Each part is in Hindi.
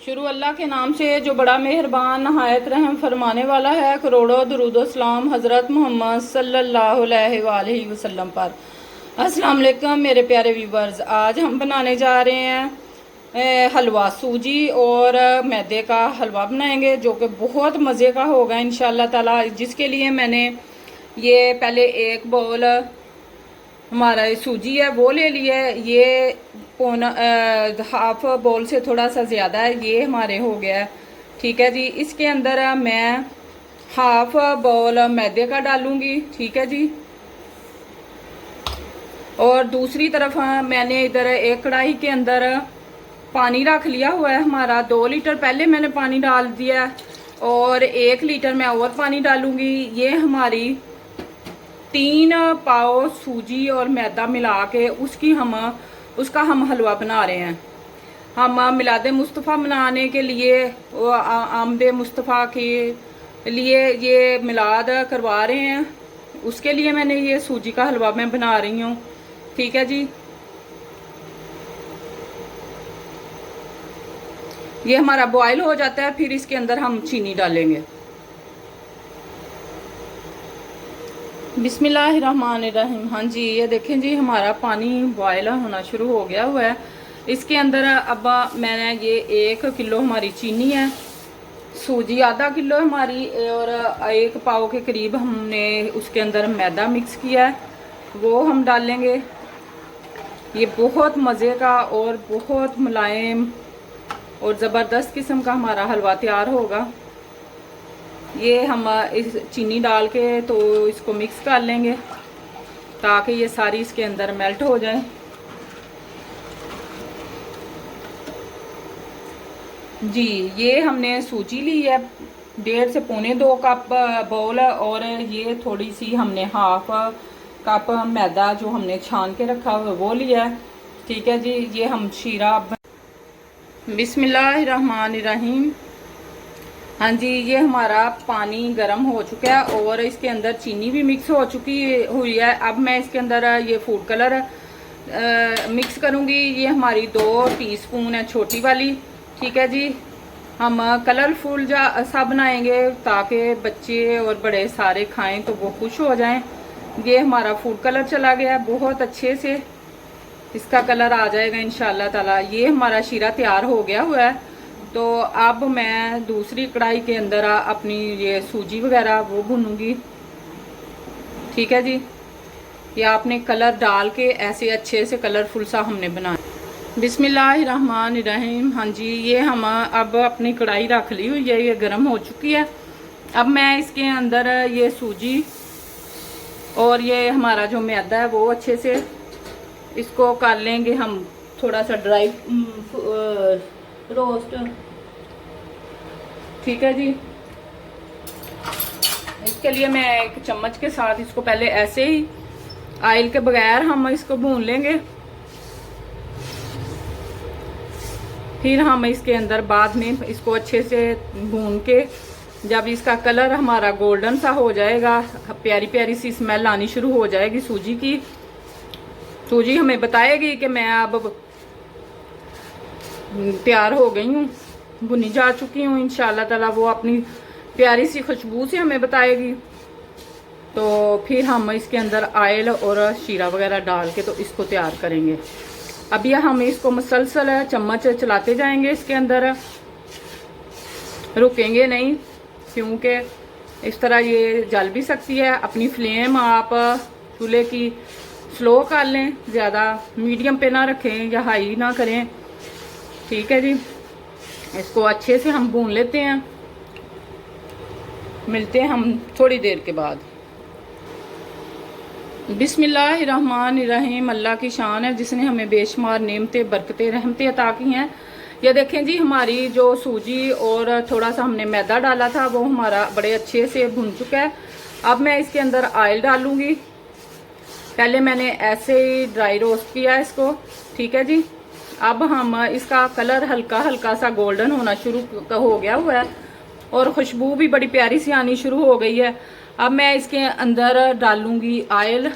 शुरू अल्लाह के नाम से जो बड़ा मेहरबान नहायत रहम फरमाने वाला है। करोड़ों दरूदो सलाम हज़रत मोहम्मद सल्लल्लाहु अलैहि वसल्लम पर। अस्सलाम वालेकुम मेरे प्यारे व्यूवर्स, आज हम बनाने जा रहे हैं हलवा। सूजी और मैदे का हलवा बनाएंगे जो कि बहुत मज़े का होगा इंशाल्लाह ताला। जिसके लिए मैंने ये पहले एक बाउल हमारा सूजी है वो ले लिया है। ये पौना हाफ बाउल से थोड़ा सा ज़्यादा है, ये हमारे हो गया है। ठीक है जी, इसके अंदर मैं हाफ बाउल मैदे का डालूंगी। ठीक है जी, और दूसरी तरफ मैंने इधर एक कढ़ाई के अंदर पानी रख लिया हुआ है हमारा। 2 लीटर पहले मैंने पानी डाल दिया और 1 लीटर मैं और पानी डालूंगी। ये हमारी 3 पाव सूजी और मैदा मिला के उसका हम हलवा बना रहे हैं। हम मिलादे मुस्तफ़ा मनाने के लिए आमदे मुस्तफ़ा के लिए ये मिलाद करवा रहे हैं, उसके लिए मैंने ये सूजी का हलवा मैं बना रही हूँ। ठीक है जी, ये हमारा बॉयल हो जाता है, फिर इसके अंदर हम चीनी डालेंगे। बिस्मिल्लाहिर्रहमानिर्रहीम। हाँ जी, ये देखें जी हमारा पानी बॉयल होना शुरू हो गया हुआ है। इसके अंदर अब मैंने ये 1 किलो हमारी चीनी है, सूजी आधा किलो हमारी, और 1 पाव के करीब हमने उसके अंदर मैदा मिक्स किया है, वो हम डालेंगे। ये बहुत मज़े का और बहुत मुलायम और ज़बरदस्त किस्म का हमारा हलवा तैयार होगा। ये हम इस चीनी डाल के तो इसको मिक्स कर लेंगे ताकि ये सारी इसके अंदर मेल्ट हो जाए। जी, ये हमने सूजी ली है 1.5 से पौने 2 कप बाउल, और ये थोड़ी सी हमने हाफ कप मैदा जो हमने छान के रखा हुआ वो लिया है। ठीक है जी, ये हम शीरा बिस्मिल्लाहिर्रहमानिर्रहीम। हाँ जी, ये हमारा पानी गर्म हो चुका है और इसके अंदर चीनी भी मिक्स हो चुकी हुई है। अब मैं इसके अंदर ये फूड कलर मिक्स करूँगी। ये हमारी 2 टीस्पून है छोटी वाली। ठीक है जी, हम कलरफुल सा बनाएंगे ताकि बच्चे और बड़े सारे खाएं तो वो खुश हो जाएं। ये हमारा फूड कलर चला गया, बहुत अच्छे से इसका कलर आ जाएगा इंशाल्लाह ताला। ये हमारा शीरा तैयार हो गया हुआ है। तो अब मैं दूसरी कढ़ाई के अंदर अपनी ये सूजी वगैरह वो भूनूंगी। ठीक है जी, ये आपने कलर डाल के ऐसे अच्छे से कलरफुल सा हमने बनाया। बिस्मिल्लाहिर्रहमानिर्रहीम। हाँ जी, ये हम अब अपनी कढ़ाई रख ली हुई है, ये गर्म हो चुकी है। अब मैं इसके अंदर ये सूजी और ये हमारा जो मैदा है वो अच्छे से इसको कर लेंगे हम थोड़ा सा ड्राई रोस्ट। ठीक है जी, इसके लिए मैं एक चम्मच के साथ इसको पहले ऐसे ही ऑयल के बगैर हम इसको भून लेंगे, फिर हम इसके अंदर बाद में इसको अच्छे से भून के जब इसका कलर हमारा गोल्डन सा हो जाएगा, प्यारी प्यारी सी स्मेल आनी शुरू हो जाएगी सूजी की। सूजी हमें बताएगी कि मैं अब तैयार हो गई हूँ, भुनी जा चुकी हूँ इंशाल्लाह ताला। वो अपनी प्यारी सी खुशबू से हमें बताएगी। तो फिर हम इसके अंदर ऑयल और शीरा वगैरह डाल के तो इसको तैयार करेंगे। अब यह हम इसको मसलसल चम्मच चलाते जाएंगे, इसके अंदर रुकेंगे नहीं क्योंकि इस तरह ये जल भी सकती है। अपनी फ्लेम आप चूल्हे की स्लो कर लें, ज़्यादा मीडियम पे ना रखें या हाई ना करें। ठीक है जी, इसको अच्छे से हम भून लेते हैं। मिलते हैं हम थोड़ी देर के बाद। बिस्मिल्लाहिर्रहमानिर्रहीम। अल्लाह की शान है जिसने हमें बेशुमार नेमतें बरकतें रहमतें अता की हैं। ये देखें जी, हमारी जो सूजी और थोड़ा सा हमने मैदा डाला था वो हमारा बड़े अच्छे से भुन चुका है। अब मैं इसके अंदर ऑयल डालूंगी। पहले मैंने ऐसे ही ड्राई रोस्ट किया है इसको। ठीक है जी, अब हम इसका कलर हल्का हल्का सा गोल्डन होना शुरू हो गया हुआ है और खुशबू भी बड़ी प्यारी सी आनी शुरू हो गई है। अब मैं इसके अंदर डालूंगी ऑयल।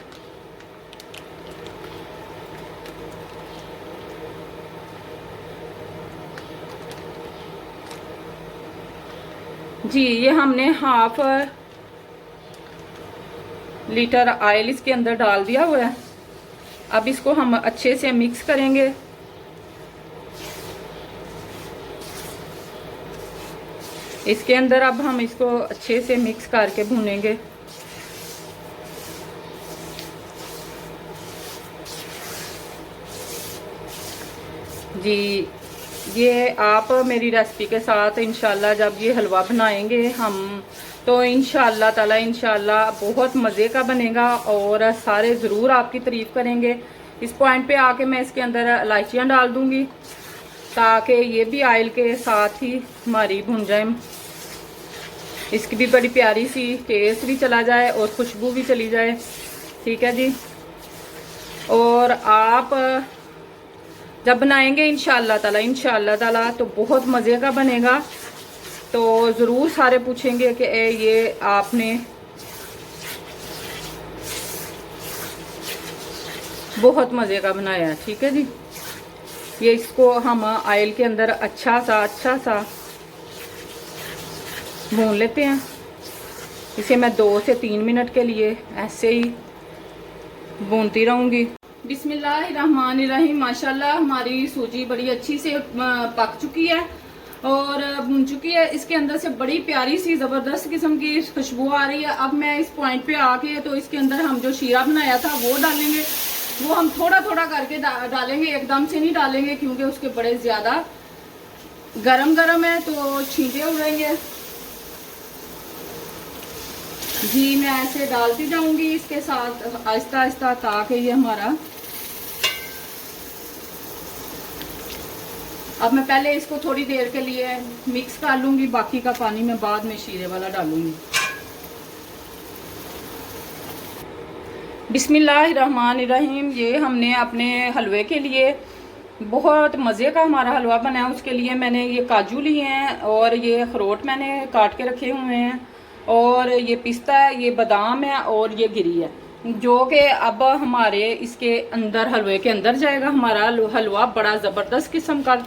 जी ये हमने हाफ लीटर ऑयल इसके अंदर डाल दिया हुआ है। अब इसको हम अच्छे से मिक्स करेंगे। इसके अंदर अब हम इसको अच्छे से मिक्स करके भूनेंगे। जी ये आप मेरी रेसिपी के साथ इंशाल्लाह जब ये हलवा बनाएंगे हम तो इंशाल्लाह ताला इंशाल्लाह बहुत मज़े का बनेगा और सारे ज़रूर आपकी तारीफ़ करेंगे। इस पॉइंट पे आके मैं इसके अंदर इलायचियाँ डाल दूँगी ताकि ये भी ऑयल के साथ ही हमारी भुन जाए। इसकी भी बड़ी प्यारी सी टेस्ट भी चला जाए और खुशबू भी चली जाए। ठीक है जी। और आप जब बनाएंगे इंशाल्लाह ताला तो बहुत मज़े का बनेगा। तो ज़रूर सारे पूछेंगे कि ये आपने बहुत मज़े का बनाया है। ठीक है जी। ये इसको हम ऑयल के अंदर अच्छा सा भून लेते हैं। इसे मैं 2 से 3 मिनट के लिए ऐसे ही भूनती रहूँगी। बिस्मिल्लाहिर्रहमानिर्रहीम। माशाल्लाह हमारी सूजी बड़ी अच्छी से पक चुकी है और भुन चुकी है। इसके अंदर से बड़ी प्यारी सी ज़बरदस्त किस्म की खुशबू आ रही है। अब मैं इस पॉइंट पे आके तो इसके अंदर हम जो शीरा बनाया था वो डालेंगे। वो हम थोड़ा थोड़ा करके डालेंगे, एकदम से नहीं डालेंगे क्योंकि उसके बड़े ज़्यादा गरम है तो छींटे उड़ेंगे। जी मैं ऐसे डालती जाऊंगी इसके साथ आहिस्ता आहिस्ता ताकि ये हमारा। अब मैं पहले इसको थोड़ी देर के लिए मिक्स कर लूंगी, बाकी का पानी मैं बाद में शीरे वाला डालूंगी। बिस्मिल्लाहिर्रहमानिर्रहीम। ये हमने अपने हलवे के लिए बहुत मज़े का हमारा हलवा बना है। उसके लिए मैंने ये काजू लिए हैं और ये अखरोट मैंने काट के रखे हुए हैं और ये पिस्ता है, ये बादाम है और ये गिरी है जो कि अब हमारे इसके अंदर हलवे के अंदर जाएगा। हमारा हलवा बड़ा ज़बरदस्त किस्म का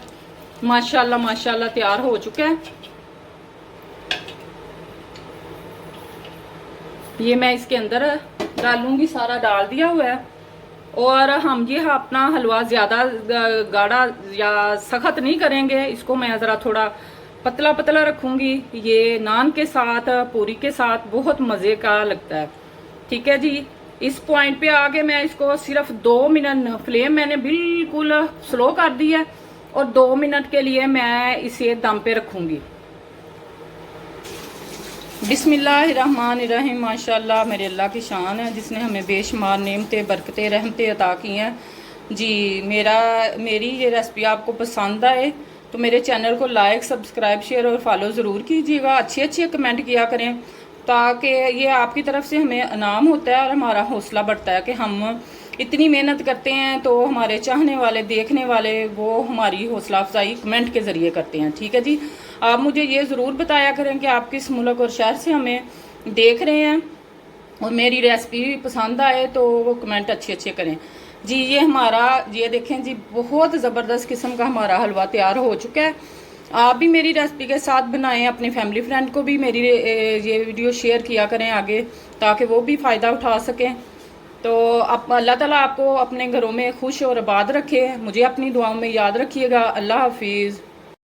माशाल्लाह तैयार हो चुका है। ये मैं इसके अंदर डालूंगी, सारा डाल दिया हुआ है। और हम ये अपना हलवा ज़्यादा गाढ़ा या सख्त नहीं करेंगे, इसको मैं ज़रा थोड़ा पतला पतला रखूंगी। ये नान के साथ पूरी के साथ बहुत मज़े का लगता है। ठीक है जी। इस पॉइंट पे आके मैं इसको सिर्फ 2 मिनट, फ्लेम मैंने बिल्कुल स्लो कर दी है और 2 मिनट के लिए मैं इसे दम पे रखूंगी। बिस्मिल्लाहिर्रहमानिर्रहीम। माशाल्लाह मेरे अल्लाह की शान है जिसने हमें बेशुमार नेमतें बरकतें रहमतें अता की हैं। जी मेरी ये रेसिपी आपको पसंद आए तो मेरे चैनल को लाइक सब्सक्राइब शेयर और फॉलो ज़रूर कीजिएगा। अच्छे कमेंट किया करें ताकि ये आपकी तरफ से हमें इनाम होता है और हमारा हौसला बढ़ता है कि हम इतनी मेहनत करते हैं तो हमारे चाहने वाले देखने वाले वो हमारी हौसला अफजाई कमेंट के ज़रिए करते हैं। ठीक है जी। आप मुझे ये ज़रूर बताया करें कि आप किस मुल्क और शहर से हमें देख रहे हैं और मेरी रेसिपी पसंद आए तो वो कमेंट अच्छे करें। जी ये हमारा ये देखें जी बहुत ज़बरदस्त किस्म का हमारा हलवा तैयार हो चुका है। आप भी मेरी रेसिपी के साथ बनाएं, अपनी फैमिली फ्रेंड को भी मेरी ये वीडियो शेयर किया करें आगे ताकि वो भी फ़ायदा उठा सकें। तो आप अल्लाह ताला आपको अपने घरों में खुश और आबाद रखे। मुझे अपनी दुआओं में याद रखिएगा। अल्लाह हाफिज़।